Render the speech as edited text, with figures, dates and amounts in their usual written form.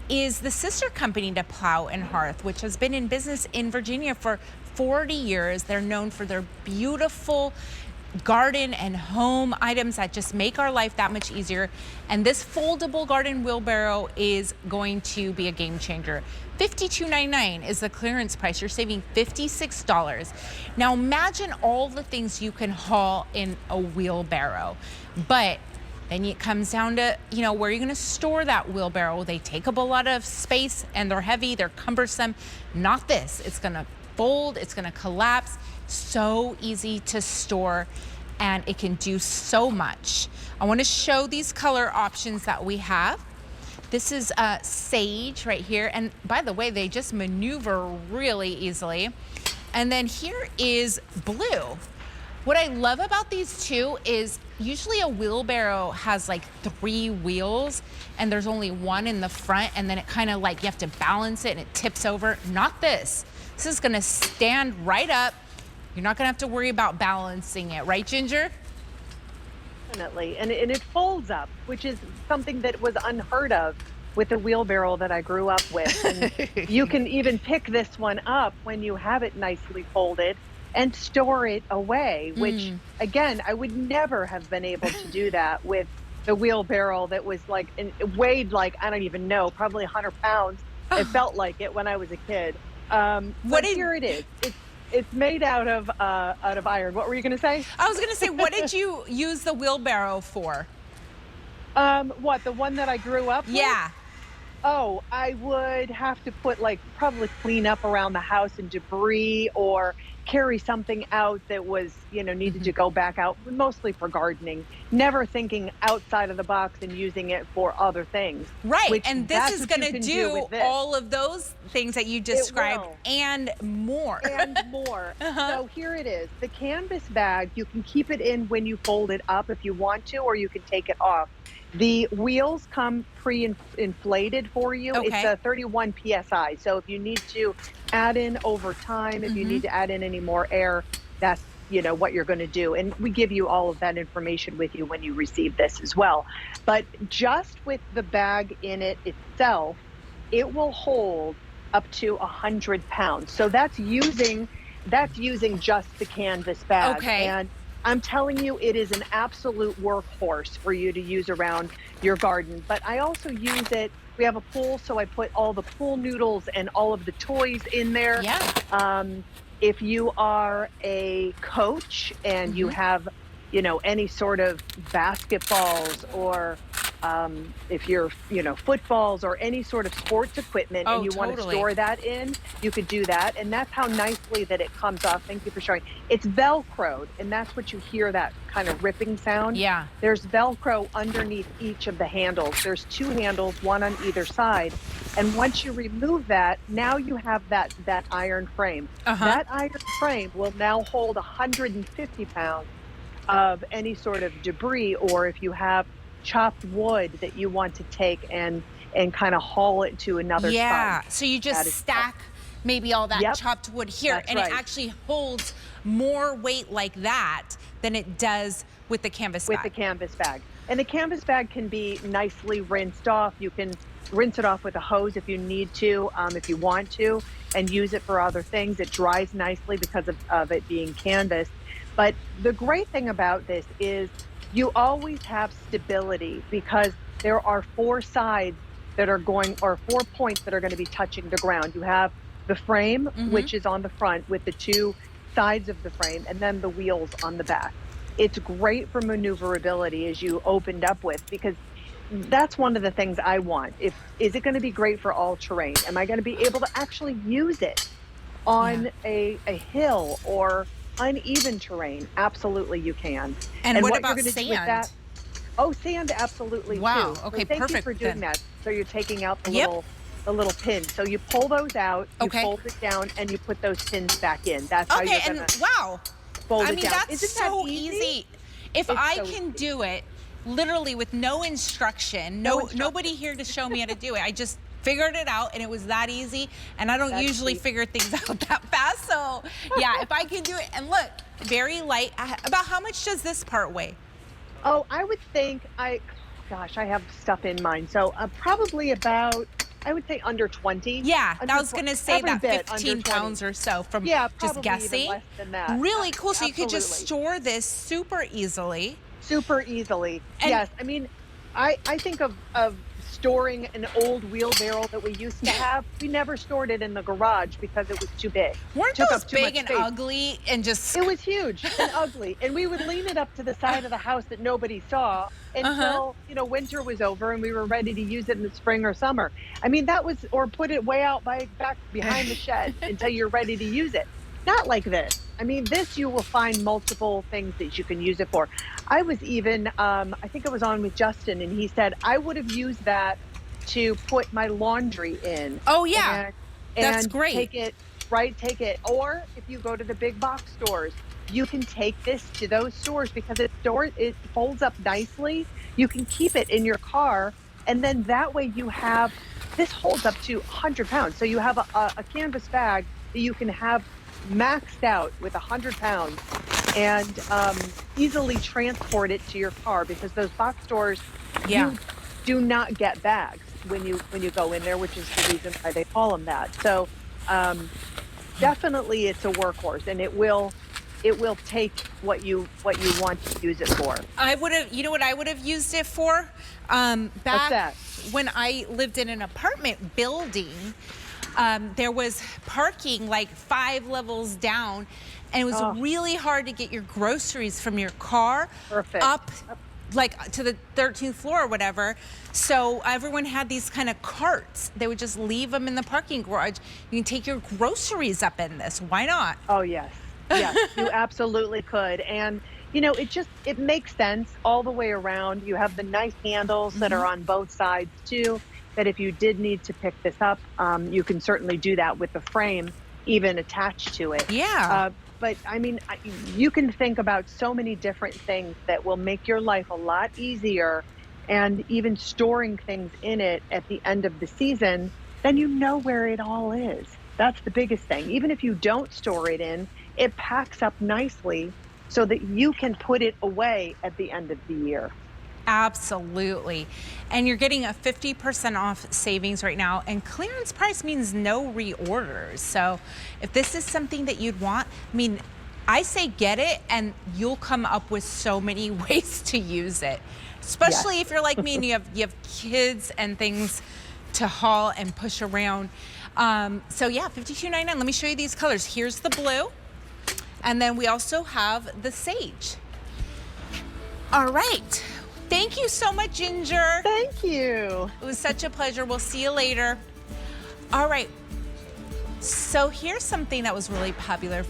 is the sister company to Plow and Hearth, which has been in business in Virginia for 40 years. They're known for their beautiful garden and home items that just make our life that much easier. And this foldable garden wheelbarrow is going to be a game changer. $52.99 is the clearance price. You're saving $56. Now imagine all the things you can haul in a wheelbarrow, but then it comes down to, where you're going to store that wheelbarrow. They take up a lot of space and they're heavy, they're cumbersome. Not this. It's going to fold, it's going to collapse. So easy to store, and it can do so much. I want to show these color options that we have. This is sage right here, and by the way, they just maneuver really easily. And then here is blue. What I love about these two is usually a wheelbarrow has like 3 wheels and there's only one in the front, and then it kind of like you have to balance it and it tips over. Not this. This is going to stand right up. You're not going to have to worry about balancing it, right, Ginger? Definitely, and it folds up, which is something that was unheard of with the wheelbarrow that I grew up with. And you can even pick this one up when you have it nicely folded and store it away, which again, I would never have been able to do that with the wheelbarrow that was like, it weighed like, I don't even know, probably 100 pounds. It felt like it when I was a kid. But here it is. It's made out of iron. What were you going to say? I was going to say, what did you use the wheelbarrow for? What, the one that I grew up with? Yeah. Oh, I would have to put probably clean up around the house and debris, or carry something out that was, needed to go back out, mostly for gardening. Never thinking outside of the box and using it for other things. Right, and this is going to do all of those things that you described and more. And more. So here it is. The canvas bag, you can keep it in when you fold it up if you want to, or you can take it off. The wheels come pre-inflated for you. Okay. It's a 31 PSI. So if you need to add in over time, if you need to add in any more air, that's what you're going to do. And we give you all of that information with you when you receive this as well. But just with the bag in it itself, it will hold up to 100 pounds. So that's using just the canvas bag. Okay. And I'm telling you, it is an absolute workhorse for you to use around your garden. But I also use it, we have a pool, so I put all the pool noodles and all of the toys in there. Yeah. If you are a coach and you have, any sort of basketballs, or if you're, footballs or any sort of sports equipment, and you want to store that in, you could do that. And that's how nicely that it comes off. Thank you for showing. It's Velcroed, and that's what you hear, that kind of ripping sound. Yeah. There's Velcro underneath each of the handles. There's 2 handles, one on either side. And once you remove that, now you have that iron frame. That iron frame will now hold 150 pounds of any sort of debris, or if you have chopped wood that you want to take and kind of haul it to another site. So you just stack maybe all that chopped wood here. That's and right. It actually holds more weight like that than it does with the canvas bag. With the canvas bag. And the canvas bag can be nicely rinsed off. You can rinse it off with a hose if you need to, if you want to, and use it for other things. It dries nicely because of it being canvas. But the great thing about this is you always have stability, because there are 4 sides that are or 4 points that are going to be touching the ground. You have the frame, which is on the front with the 2 sides of the frame, and then the wheels on the back. It's great for maneuverability, as you opened up with, because that's one of the things I want. Is it going to be great for all terrain? Am I going to be able to actually use it on a hill or uneven terrain? Absolutely, you can. And what about you're gonna sand? do with that, sand, absolutely. Wow. Too. Okay, so thank perfect. you for doing that. So you're taking out the little pins. So you pull those out, you fold it down, and you put those pins back in. That's how you're gonna fold it down. That's Isn't so that easy. If I can do it literally with no instruction, nobody here to show me how to do it. I just figured it out, and it was that easy. And I don't usually figure things out that fast. So yeah, if I can do it, and look, very light. About how much does this part weigh? Oh, I would think, gosh, I have stuff in mind. So probably about, I would say under 20. Yeah, Under I was gonna say every that bit under 15 20. pounds or so from Yeah, just probably even guessing. less than that. Really cool. So you could just Absolutely. store this super easily. Super easily. And Yes, I mean, I think of storing an old wheelbarrow that we used to have. We never stored it in the garage because it was too big. weren't Took those up too big much and space. ugly and just It was huge and ugly, and we would lean it up to the side of the house that nobody saw uh-huh. until, winter was over and we were ready to use it in the spring or summer. I mean, that was, or put it way out back behind the shed until you're ready to use it. Not like this. I mean, this you will find multiple things that you can use it for. I was even, I think I was on with Justin, and he said I would have used that to put my laundry in. Oh yeah, and that's and great. take it. Or if you go to the big box stores, you can take this to those stores because it folds up nicely. You can keep it in your car, and then that way this holds up to 100 pounds. So you have a canvas bag that you can have maxed out with 100 pounds and easily transport it to your car, because those box stores, Yeah. you do not get bags when you go in there, which is the reason why they call them that. So definitely it's a workhorse, and it will take what you want to use it for. I would have, you know what I would have used it for? What's Back that? when I lived in an apartment building, there was parking like 5 levels down, and it was Oh. really hard to get your groceries from your car Perfect. up like to the 13th floor or whatever. So everyone had these kind of carts. They would just leave them in the parking garage. You can take your groceries up in this. Why not? Oh, yes. Yes, you absolutely could. And, it makes sense all the way around. You have the nice handles that are on both sides too, that if you did need to pick this up, you can certainly do that with the frame even attached to it. Yeah. But I mean, you can think about so many different things that will make your life a lot easier, and even storing things in it at the end of the season, then you know where it all is. That's the biggest thing. Even if you don't store it in, it packs up nicely so that you can put it away at the end of the year. Absolutely. And you're getting a 50% off savings right now, and clearance price means no reorders. So if this is something that you'd want, I mean, I say get it, and you'll come up with so many ways to use it. Especially Yes. if you're like me and you have kids and things to haul and push around. So yeah, $52.99. Let me show you these colors. Here's the blue, and then we also have the sage. All right. Thank you so much, Ginger. Thank you. It was such a pleasure. We'll see you later. All right. So here's something that was really popular